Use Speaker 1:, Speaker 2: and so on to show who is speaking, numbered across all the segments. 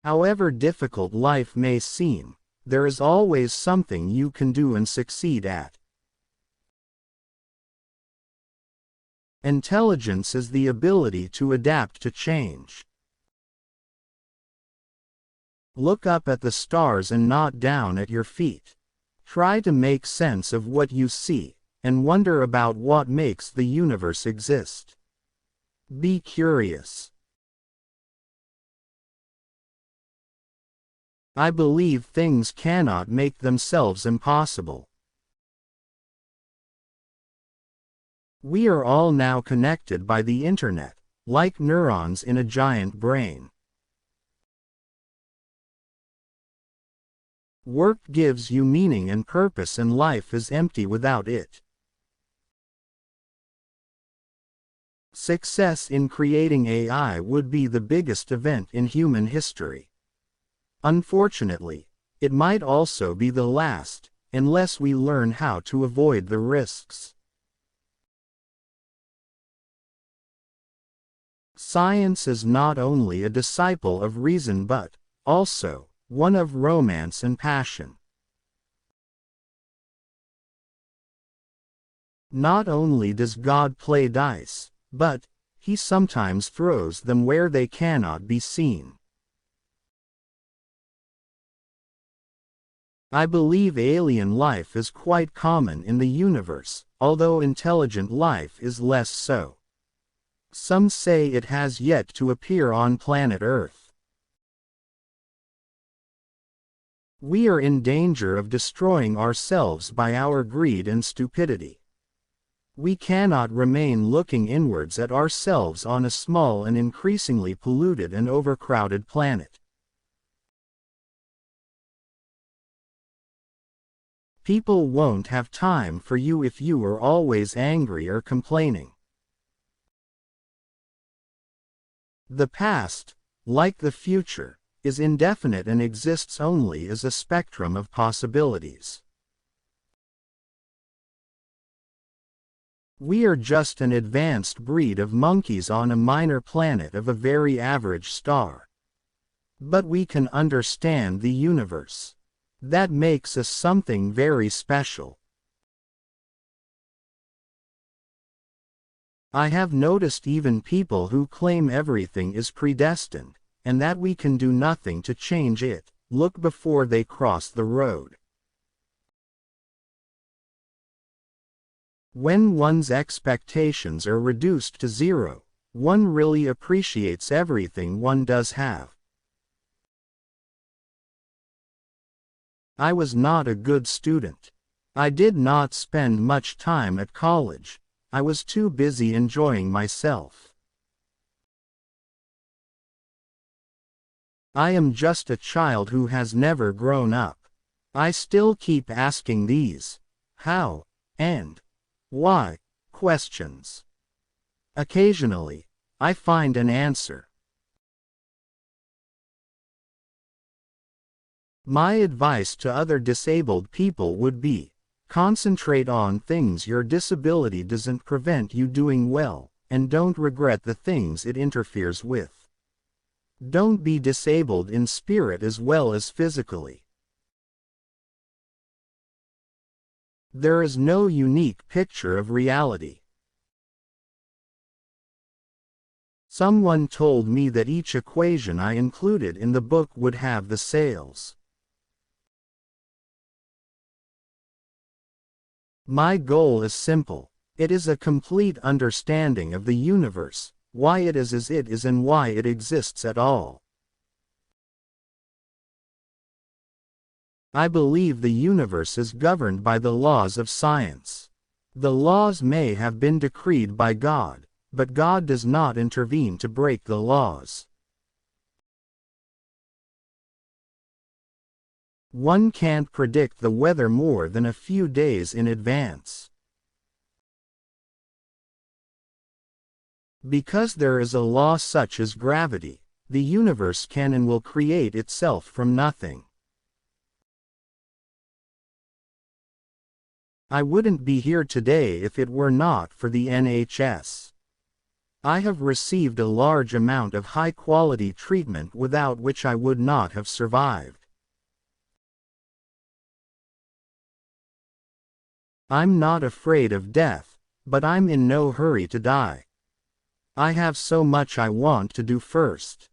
Speaker 1: However difficult life may seem, there is always something you can do and succeed at. Intelligence is the ability to adapt to change. Look up at the stars and not down at your feet. Try to make sense of what you see, and wonder about what makes the universe exist. Be curious. I believe things cannot make themselves impossible. We are all now connected by the internet, like neurons in a giant brain. Work gives you meaning and purpose, and life is empty without it. Success in creating AI would be the biggest event in human history. Unfortunately, it might also be the last, unless we learn how to avoid the risks. Science is not only a disciple of reason but also one of romance and passion. Not only does God play dice, but He sometimes throws them where they cannot be seen. I believe alien life is quite common in the universe, although intelligent life is less so. Some say it has yet to appear on planet Earth. We are in danger of destroying ourselves by our greed and stupidity. We cannot remain looking inwards at ourselves on a small and increasingly polluted and overcrowded planet. People won't have time for you if you are always angry or complaining. The past, like the future, is indefinite and exists only as a spectrum of possibilities. We are just an advanced breed of monkeys on a minor planet of a very average star. But we can understand the universe. That makes us something very special. I have noticed even people who claim everything is predestined, and that we can do nothing to change it, look before they cross the road. When one's expectations are reduced to zero, one really appreciates everything one does have. I was not a good student. I did not spend much time at college. I was too busy enjoying myself. I am just a child who has never grown up. I still keep asking these how and why questions. Occasionally, I find an answer. My advice to other disabled people would be, concentrate on things your disability doesn't prevent you doing well, and don't regret the things it interferes with. Don't be disabled in spirit as well as physically. There is no unique picture of reality. Someone told me that each equation I included in the book would have the sales. My goal is simple. It is a complete understanding of the universe, why it is as it is and why it exists at all. I believe the universe is governed by the laws of science. The laws may have been decreed by God, but God does not intervene to break the laws. One can't predict the weather more than a few days in advance. Because there is a law such as gravity, the universe can and will create itself from nothing. I wouldn't be here today if it were not for the NHS. I have received a large amount of high-quality treatment without which I would not have survived. I'm not afraid of death, but I'm in no hurry to die. I have so much I want to do first.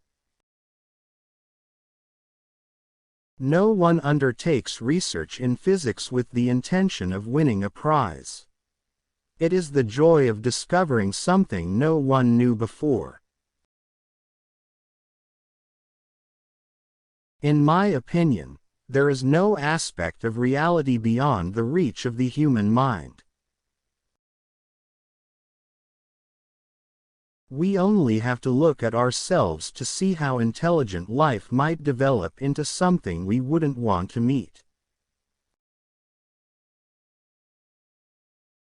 Speaker 1: No one undertakes research in physics with the intention of winning a prize. It is the joy of discovering something no one knew before. In my opinion, there is no aspect of reality beyond the reach of the human mind. We only have to look at ourselves to see how intelligent life might develop into something we wouldn't want to meet.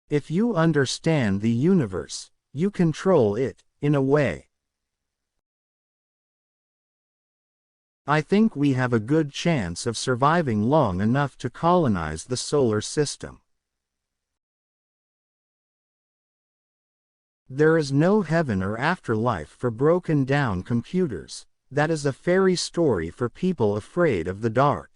Speaker 1: If you understand the universe, you control it, in a way. I think we have a good chance of surviving long enough to colonize the solar system. There is no heaven or afterlife for broken-down computers. That is a fairy story for people afraid of the dark.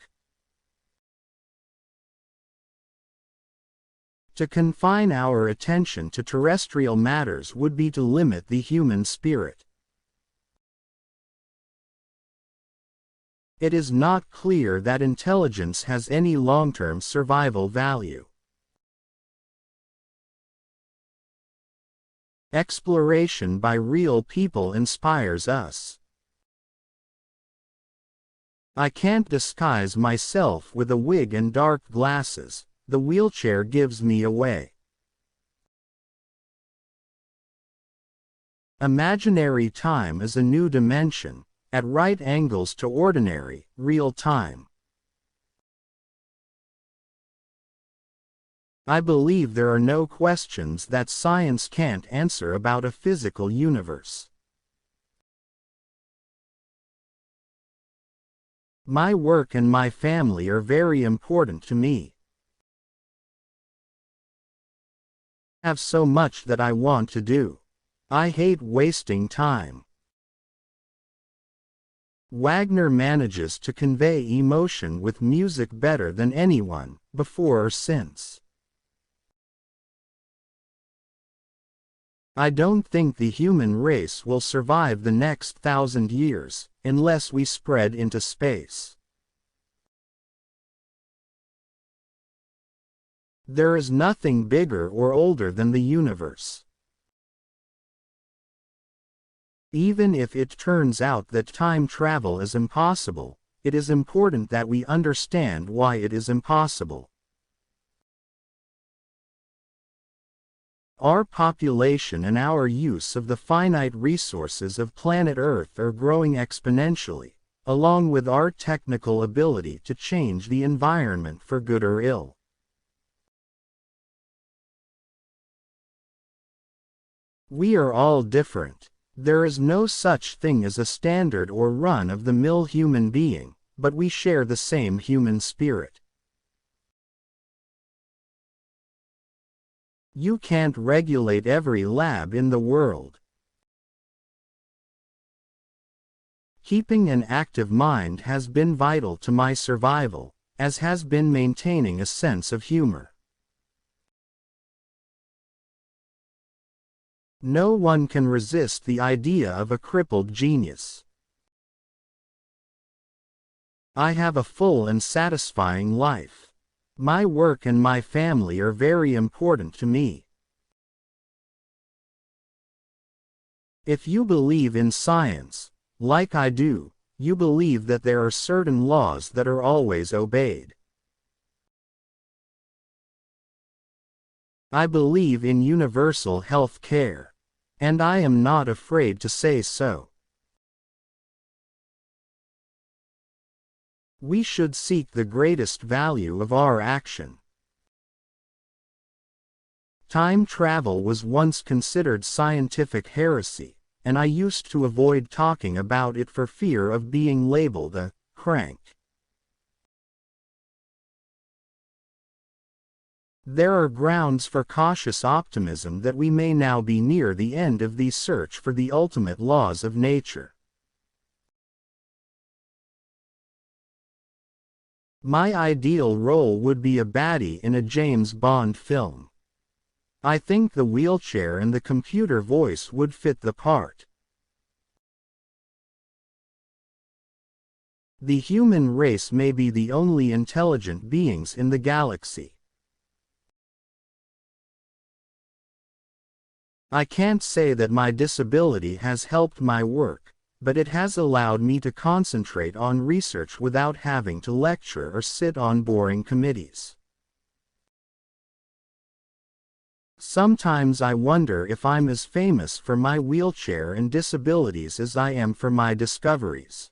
Speaker 1: To confine our attention to terrestrial matters would be to limit the human spirit. It is not clear that intelligence has any long-term survival value. Exploration by real people inspires us. I can't disguise myself with a wig and dark glasses. The wheelchair gives me away. Imaginary time is a new dimension, at right angles to ordinary, real time. I believe there are no questions that science can't answer about a physical universe. My work and my family are very important to me. I have so much that I want to do. I hate wasting time. Wagner manages to convey emotion with music better than anyone, before or since. I don't think the human race will survive the next 1,000 years, unless we spread into space. There is nothing bigger or older than the universe. Even if it turns out that time travel is impossible, it is important that we understand why it is impossible. Our population and our use of the finite resources of planet Earth are growing exponentially, along with our technical ability to change the environment for good or ill. We are all different. There is no such thing as a standard or run-of-the-mill human being, but we share the same human spirit. You can't regulate every lab in the world. Keeping an active mind has been vital to my survival, as has been maintaining a sense of humor. No one can resist the idea of a crippled genius. I have a full and satisfying life. My work and my family are very important to me. If you believe in science, like I do, you believe that there are certain laws that are always obeyed. I believe in universal health care. And I am not afraid to say so. We should seek the greatest value of our action. Time travel was once considered scientific heresy, and I used to avoid talking about it for fear of being labeled a crank. There are grounds for cautious optimism that we may now be near the end of the search for the ultimate laws of nature. My ideal role would be a baddie in a James Bond film. I think the wheelchair and the computer voice would fit the part. The human race may be the only intelligent beings in the galaxy. I can't say that my disability has helped my work, but it has allowed me to concentrate on research without having to lecture or sit on boring committees. Sometimes I wonder if I'm as famous for my wheelchair and disabilities as I am for my discoveries.